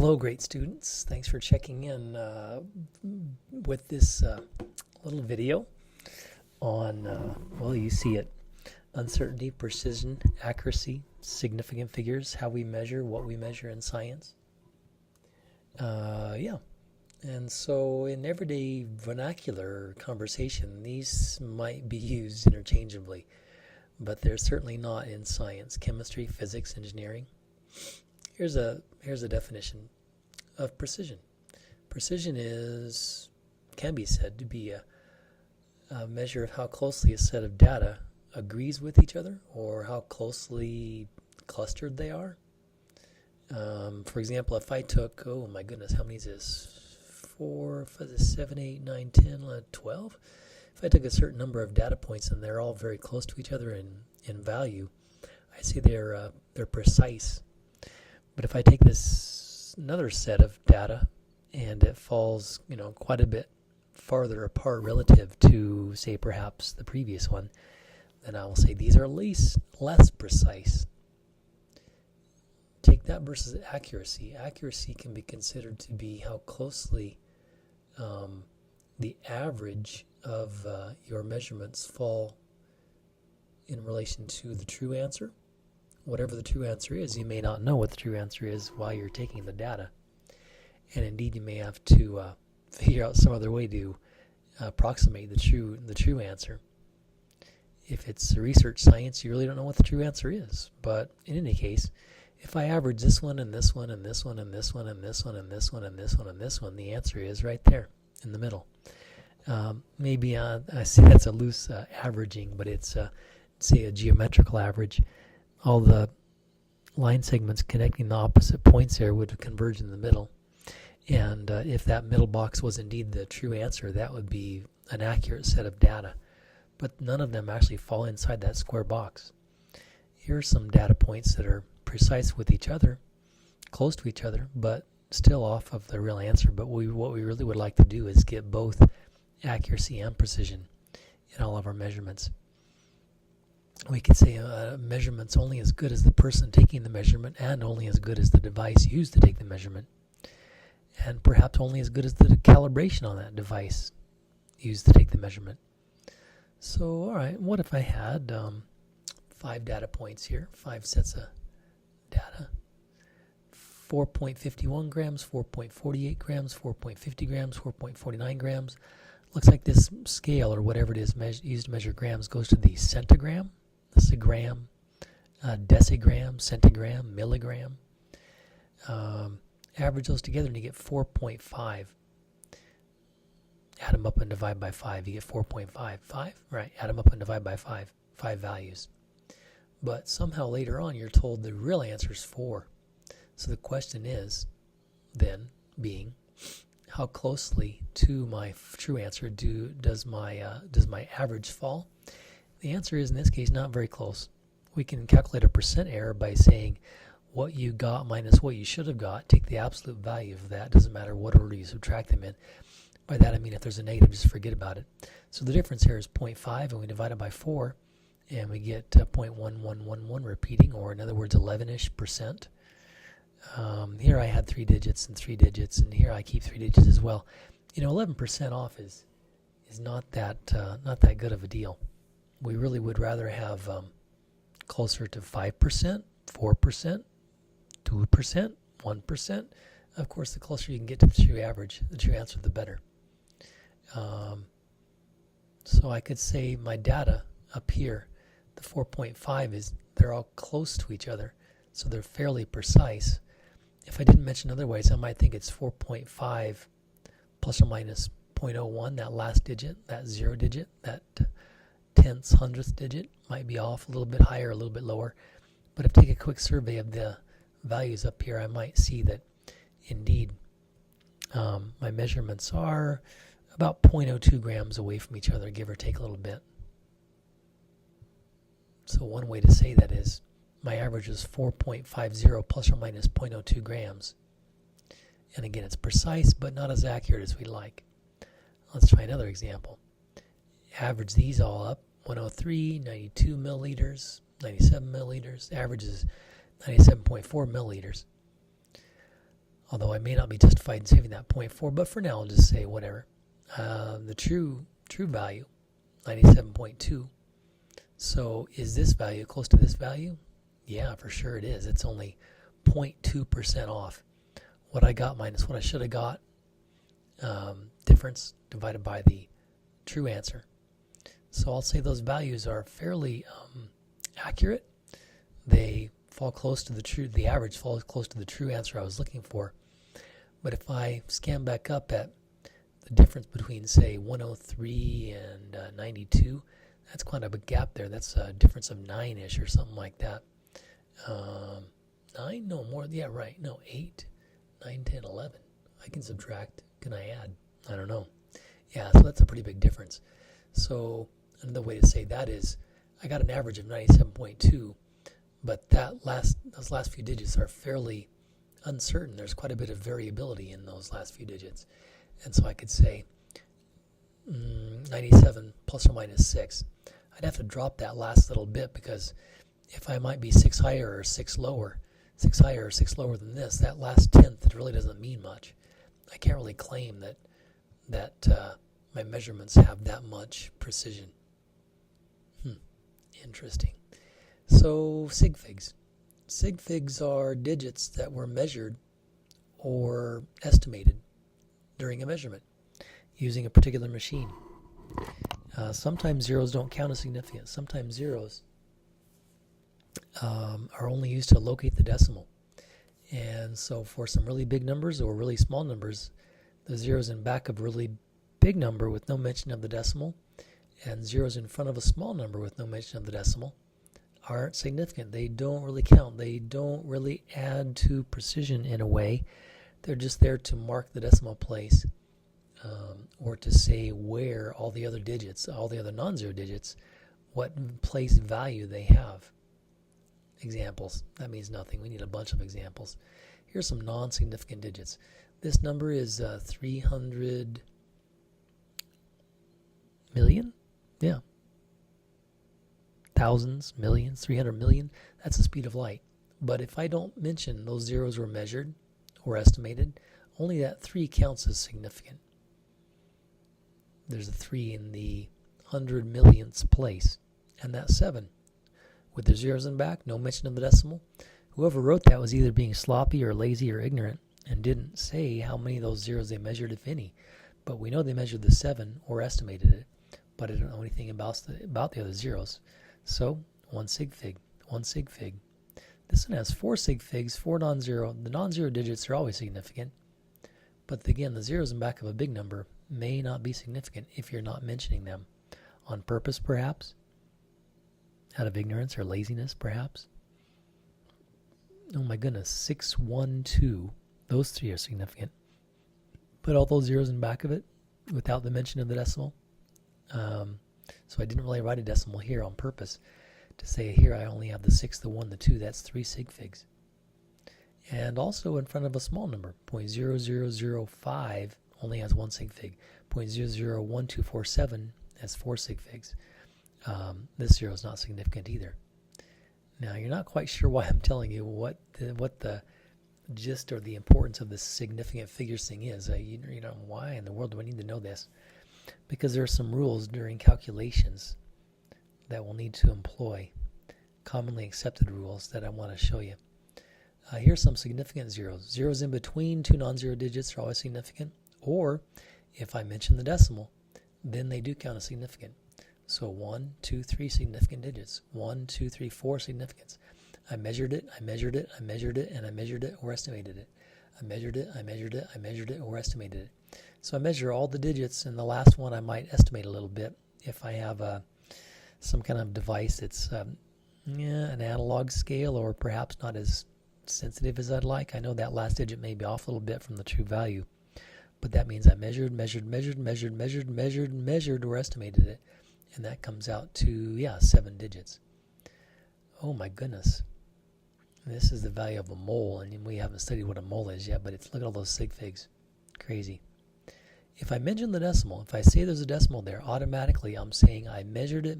Hello, great students. Thanks for checking in with this little video on, well, you see it, uncertainty, precision, accuracy, significant figures, how we measure, what we measure in science. Yeah. And so in everyday vernacular conversation, these might be used interchangeably, but they're certainly not in science, chemistry, physics, engineering. Here's a definition of precision. Precision can be said to be a measure of how closely a set of data agrees with each other or how closely clustered they are. For example, if I took, oh my goodness, how many is this? 4, 5, 7, 8, 9, 10, 11, 12. If I took a certain number of data points and they're all very close to each other in value, I say they're precise. But if I take this another set of data and it falls, quite a bit farther apart relative to, say, perhaps the previous one, then I will say these are less precise. Take that versus accuracy. Accuracy can be considered to be how closely the average of your measurements fall in relation to the true answer. Whatever the true answer is, you may not know what the true answer is while you're taking the data. And indeed, you may have to figure out some other way to approximate the true answer. If it's research science, you really don't know what the true answer is. But in any case, if I average this one and this one and this one and this one and this one and this one and this one and this one, the answer is right there in the middle. Maybe I see that's a loose averaging, but it's say a geometrical average. All the line segments connecting the opposite points there would converge in the middle. And if that middle box was indeed the true answer, that would be an accurate set of data. But none of them actually fall inside that square box. Here are some data points that are precise with each other, close to each other, but still off of the real answer. But what we really would like to do is get both accuracy and precision in all of our measurements. We could say a measurement's only as good as the person taking the measurement and only as good as the device used to take the measurement. And perhaps only as good as the calibration on that device used to take the measurement. So, all right, what if I had 5 data points here, 5 sets of data, 4.51 grams, 4.48 grams, 4.50 grams, 4.49 grams. Looks like this scale or whatever it is used to measure grams goes to the centigram. This is a gram, decigram, centigram, milligram. Average those together and you get 4.5. Add them up and divide by 5. You get 4.5. 5? Right. Add them up and divide by 5. 5 values. But somehow later on you're told the real answer is 4. So the question is then being, how closely to my true answer does my average fall? The answer is in this case not very close. We can calculate a percent error by saying what you got minus what you should have got. Take the absolute value of that. Doesn't matter what order you subtract them in. By that I mean if there's a negative, just forget about it. So the difference here is 0.5 and we divide it by 4 and we get 0.1111 repeating, or in other words 11-ish%. Here I had 3 digits and 3 digits, and here I keep 3 digits as well. 11% off is not that good of a deal. We really would rather have closer to 5%, 4%, 2%, 1%. Of course, the closer you can get to the true average, the true answer, the better. So I could say my data up here, the 4.5 they're all close to each other, so they're fairly precise. If I didn't mention otherwise, I might think it's 4.5 plus or minus 0.01, that last digit, that 0 digit, that tenths, hundredth digit might be off a little bit higher, a little bit lower. But if I take a quick survey of the values up here, I might see that indeed my measurements are about 0.02 grams away from each other, give or take a little bit. So one way to say that is my average is 4.50 plus or minus 0.02 grams. And again, it's precise, but not as accurate as we'd like. Let's try another example. Average these all up, 103, 92 milliliters, 97 milliliters. Average is 97.4 milliliters. although I may not be justified in saving that 0.4, but for now I'll just say whatever. The true value, 97.2. So is this value close to this value? Yeah, for sure it is. It's only 0.2% off what I got minus what I should have got. Difference divided by the true answer. So I'll say those values are fairly accurate. They fall close to the true. The average falls close to the true answer I was looking for. But if I scan back up at the difference between, say, 103 and 92, that's quite a big gap there. That's a difference of 9-ish or something like that. 9? No, more. Yeah, right. No, 8, 9, 10, 11. I can subtract. Can I add? I don't know. Yeah, so that's a pretty big difference. So another way to say that is I got an average of 97.2, but those last few digits are fairly uncertain. There's quite a bit of variability in those last few digits. And so I could say 97 plus or minus 6. I'd have to drop that last little bit, because if I might be 6 higher or 6 lower, 6 higher or 6 lower than this, that last tenth, it really doesn't mean much. I can't really claim that my measurements have that much precision. Interesting. So Sig Figs. Sig Figs are digits that were measured or estimated during a measurement using a particular machine. Sometimes zeros don't count as significant. Sometimes zeros are only used to locate the decimal. And so for some really big numbers or really small numbers, the zeros in back of a really big number with no mention of the decimal and zeros in front of a small number with no mention of the decimal aren't significant. They don't really count. They don't really add to precision in a way. They're just there to mark the decimal place, or to say where all the other digits, all the other non-zero digits, what place value they have. Examples. That means nothing. We need a bunch of examples. Here's some non-significant digits. This number is 300 million? Yeah. Thousands, millions, 300 million. That's the speed of light. But if I don't mention those zeros were measured or estimated, only that 3 counts as significant. There's a 3 in the 100 millionth place, and that's 7. With the zeros in back, no mention of the decimal. Whoever wrote that was either being sloppy or lazy or ignorant and didn't say how many of those zeros they measured, if any. But we know they measured the 7 or estimated it, but I don't know anything about the other zeros. So, 1 sig fig, 1 sig fig. This one has 4 sig figs, 4 non-zero. The non-zero digits are always significant. But again, the zeros in back of a big number may not be significant if you're not mentioning them. On purpose, perhaps. Out of ignorance or laziness, perhaps. Oh my goodness, 6, 1, 2. Those 3 are significant. Put all those zeros in back of it without the mention of the decimal. So I didn't really write a decimal here on purpose to say here I only have the 6, the 1, the 2. That's 3 sig figs. And also in front of a small number, 0.0005 only has 1 sig fig. 0.001247 has 4 sig figs. This zero is not significant either. Now you're not quite sure why I'm telling you what the gist or the importance of this significant figures thing is. You know, why in the world do I need to know this? Because there are some rules during calculations that we'll need to employ, commonly accepted rules that I want to show you. Here's some significant zeros. Zeros in between 2 non-zero digits are always significant, or if I mention the decimal, then they do count as significant. So 1, 2, 3 significant digits. 1, 2, 3, 4 significance. I measured it, I measured it, I measured it, and I measured it or estimated it. I measured it, I measured it, I measured it or estimated it. So I measure all the digits, and the last one I might estimate a little bit if I have some kind of device that's an analog scale or perhaps not as sensitive as I'd like. I know that last digit may be off a little bit from the true value, but that means I measured or estimated it, and that comes out to 7 digits. Oh my goodness. This is the value of a mole, and we haven't studied what a mole is yet, but look at all those sig figs. Crazy. If I mention the decimal, if I say there's a decimal there, automatically I'm saying I measured it,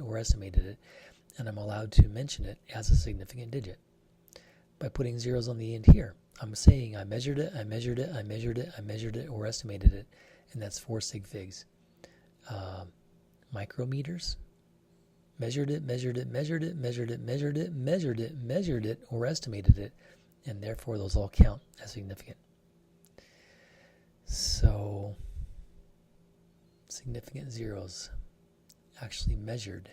or estimated it, and I'm allowed to mention it as a significant digit. by putting zeros on the end here. I'm saying I measured it, I measured it, I measured it, I measured it, or estimated it, and that's 4 sig figs. Micrometers, measured it, measured it, measured it, measured it, measured it, measured it, measured it, or estimated it, and therefore those all count as significant. So, significant zeros, actually measured.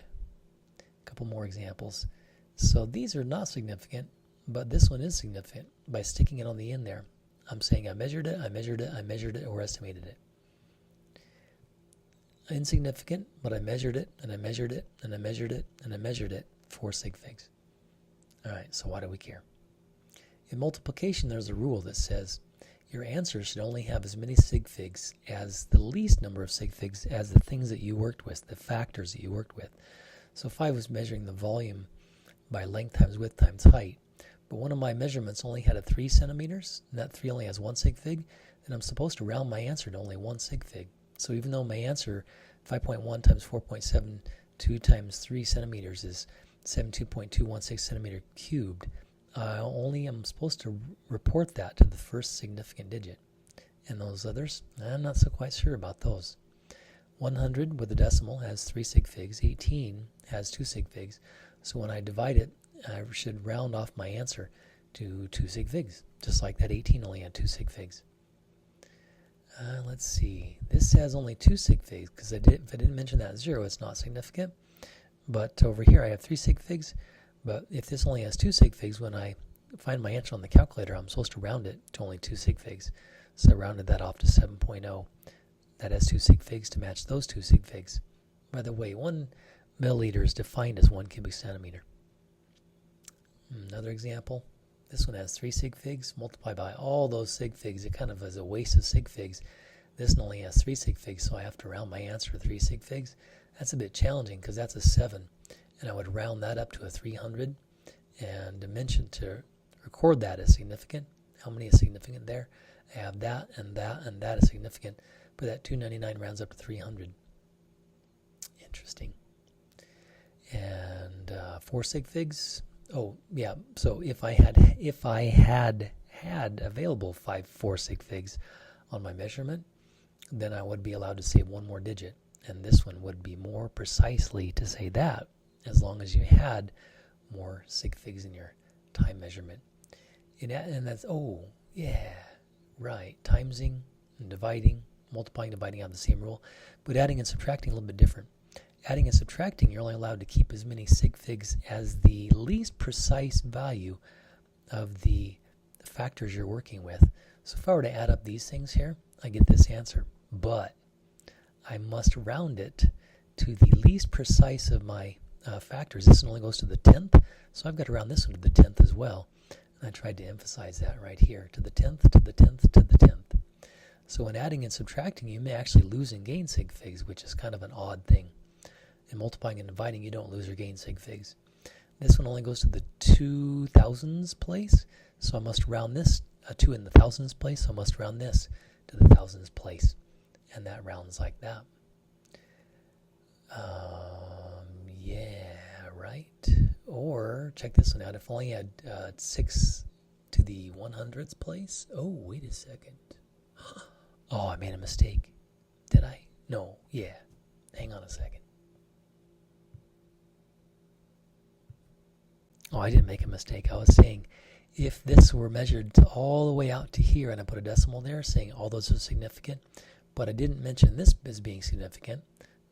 A couple more examples. So these are not significant, but this one is significant by sticking it on the end there. I'm saying I measured it, I measured it, I measured it, or estimated it. Insignificant, but I measured it, and I measured it, and I measured it, and I measured it. 4 sig figs. Alright, so why do we care? In multiplication, there's a rule that says your answer should only have as many sig figs as the least number of sig figs as the things that you worked with, the factors that you worked with. So if I was measuring the volume by length times width times height, but one of my measurements only had a 3 centimeters, and that 3 only has 1 sig fig, then I'm supposed to round my answer to only 1 sig fig. So even though my answer, 5.1 times 4.72 times 3 centimeters is 72.216 centimeter cubed, I only am supposed to report that to the first significant digit. And those others, I'm not so quite sure about those. 100 with a decimal has 3 sig figs, 18 has 2 sig figs, so when I divide it, I should round off my answer to 2 sig figs, just like that 18 only had 2 sig figs. Let's see, this has only 2 sig figs, because if I didn't mention that 0, it's not significant. But over here I have 3 sig figs, but if this only has 2 sig figs, when I find my answer on the calculator, I'm supposed to round it to only 2 sig figs. So I rounded that off to 7.0. That has 2 sig figs to match those 2 sig figs. By the way, 1 milliliter is defined as 1 cubic centimeter. Another example. This one has 3 sig figs. Multiply by all those sig figs. It kind of is a waste of sig figs. This one only has 3 sig figs, so I have to round my answer to 3 sig figs. That's a bit challenging because that's a 7. And I would round that up to a 300 and dimension to record that as significant. How many is significant there? I have that and that and that is significant. But that 299 rounds up to 300. Interesting. And 4 sig figs. Oh yeah. So if I had available 4 sig figs on my measurement, then I would be allowed to save one more digit, and this one would be more precisely to say that, as long as you had more sig figs in your time measurement. And that's right. Timesing and dividing, multiplying, dividing have the same rule, but adding and subtracting a little bit different. Adding and subtracting, you're only allowed to keep as many sig figs as the least precise value of the factors you're working with. So if I were to add up these things here, I get this answer. But I must round it to the least precise of my factors. This one only goes to the 10th, so I've got to round this one to the 10th as well. And I tried to emphasize that right here, to the 10th, to the 10th, to the 10th. So in adding and subtracting, you may actually lose and gain sig figs, which is kind of an odd thing. In multiplying and dividing, you don't lose or gain sig figs. This one only goes to the 2,000s place, so I must round this, 2 in the thousands place, so I must round this to the thousands place. And that rounds like that. Yeah, right. Or, check this one out, if I only had 6 to the 100th place. Oh, wait a second. Oh, I made a mistake. Did I? No, yeah. Hang on a second. Oh, I didn't make a mistake. I was saying if this were measured all the way out to here and I put a decimal there saying all those are significant, but I didn't mention this as being significant,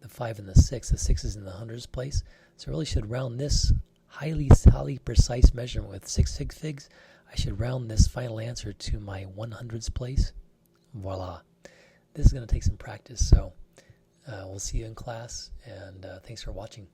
the 5 and the 6. The 6 is in the hundreds place. So I really should round this highly precise measurement with 6 sig figs. I should round this final answer to my 100s place. Voila. This is going to take some practice, so we'll see you in class, and thanks for watching.